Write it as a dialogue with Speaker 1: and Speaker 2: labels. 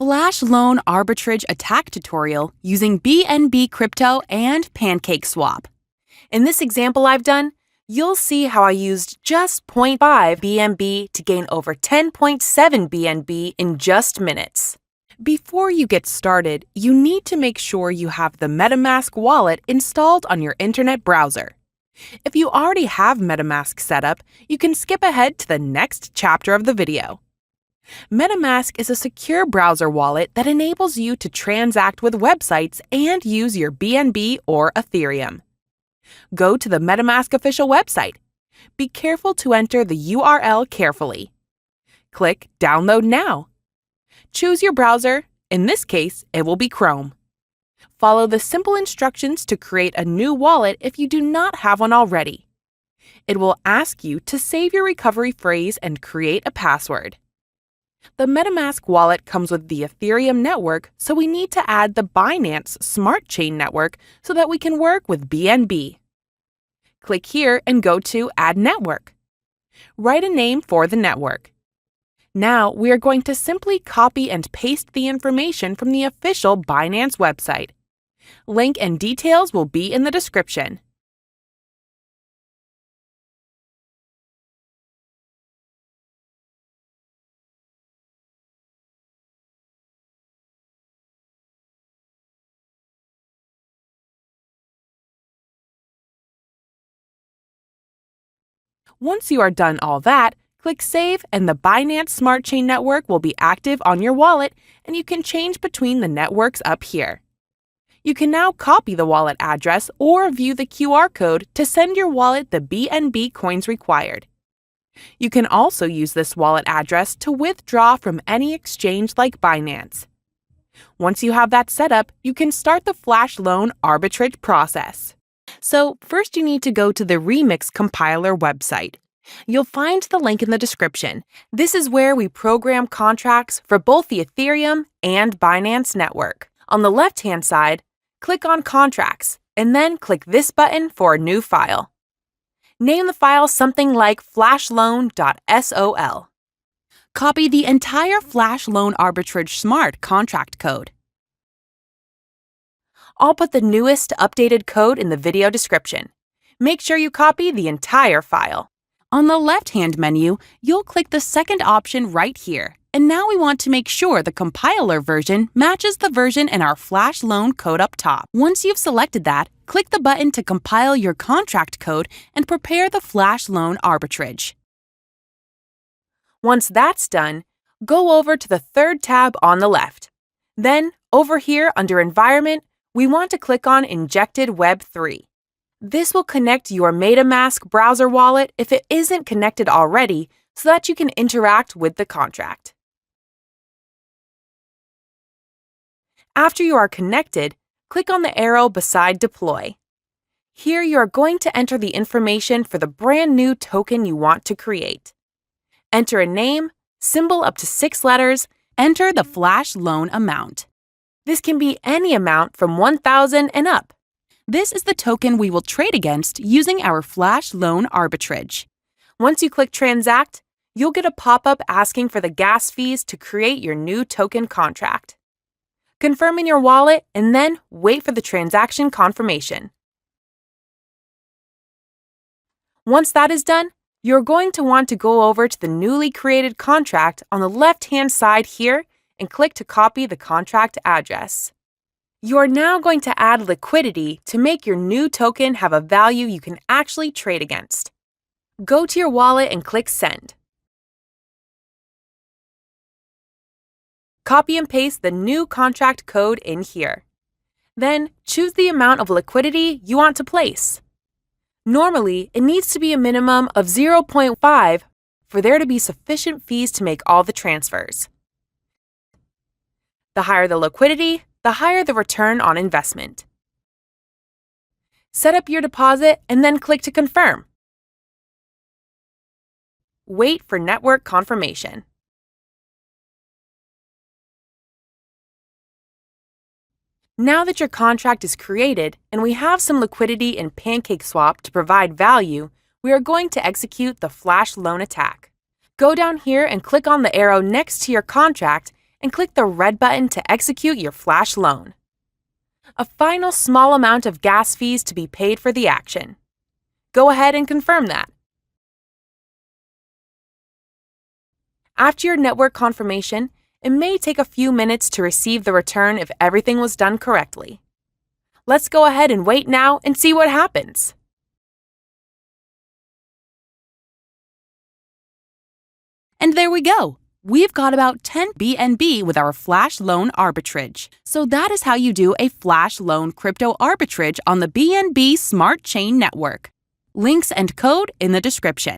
Speaker 1: Flash Loan Arbitrage Attack tutorial using BNB Crypto and PancakeSwap. In this example I've done, you'll see how I used just 0.5 BNB to gain over 10.7 BNB in just minutes. Before you get started, you need to make sure you have the Metamask wallet installed on your internet browser. If you already have Metamask set up, you can skip ahead to the next chapter of the video. Metamask is a secure browser wallet that enables you to transact with websites and use your BNB or Ethereum. Go to the Metamask official website. Be careful to enter the URL carefully. Click Download Now. Choose your browser. In this case, it will be Chrome. Follow the simple instructions to create a new wallet if you do not have one already. It will ask you to save your recovery phrase and create a password. The Metamask wallet comes with the Ethereum network, so we need to add the Binance Smart Chain network so that we can work with BNB. Click here and go to Add Network. Write a name for the network. Now we are going to simply copy and paste the information from the official Binance website. Link and details will be in the description. Once you are done all that, click Save and the Binance Smart Chain network will be active on your wallet and you can change between the networks up here. You can now copy the wallet address or view the QR code to send your wallet the BNB coins required. You can also use this wallet address to withdraw from any exchange like Binance. Once you have that set up, you can start the Flash Loan arbitrage process. So first you need to go to the Remix Compiler website. You'll find the link in the description. This is where we program contracts for both the Ethereum and Binance network. On the left-hand side, click on Contracts, and then click this button for a new file. Name the file something like flashloan.sol. Copy the entire Flash Loan Arbitrage Smart contract code. I'll put the newest updated code in the video description. Make sure you copy the entire file. On the left-hand menu, you'll click the second option right here. And now we want to make sure the compiler version matches the version in our Flash Loan code up top. Once you've selected that, click the button to compile your contract code and prepare the Flash Loan arbitrage. Once that's done, go over to the third tab on the left. Then, over here under Environment, we want to click on Injected Web 3. This will connect your Metamask browser wallet if it isn't connected already so that you can interact with the contract. After you are connected, click on the arrow beside Deploy. Here you are going to enter the information for the brand new token you want to create. Enter a name, symbol up to 6 letters, enter the Flash Loan amount. This can be any amount from 1,000 and up. This is the token we will trade against using our Flash Loan arbitrage. Once you click Transact, you'll get a pop-up asking for the gas fees to create your new token contract. Confirm in your wallet and then wait for the transaction confirmation. Once that is done, you're going to want to go over to the newly created contract on the left-hand side here and click to copy the contract address. You are now going to add liquidity to make your new token have a value you can actually trade against. Go to your wallet and click Send. Copy and paste the new contract code in here. Then choose the amount of liquidity you want to place. Normally, it needs to be a minimum of 0.5 for there to be sufficient fees to make all the transfers. The higher the liquidity, the higher the return on investment. Set up your deposit and then click to confirm. Wait for network confirmation. Now that your contract is created and we have some liquidity in PancakeSwap to provide value, we are going to execute the Flash Loan attack. Go down here and click on the arrow next to your contract and click the red button to execute your Flash loan. A final small amount of gas fees to be paid for the action. Go ahead and confirm that. After your network confirmation, it may take a few minutes to receive the return if everything was done correctly. Let's go ahead and wait now and see what happens. And there we go. We've got about 10 BNB with our Flash Loan arbitrage. So that is how you do a Flash Loan crypto arbitrage on the BNB Smart Chain network. Links and code in the description.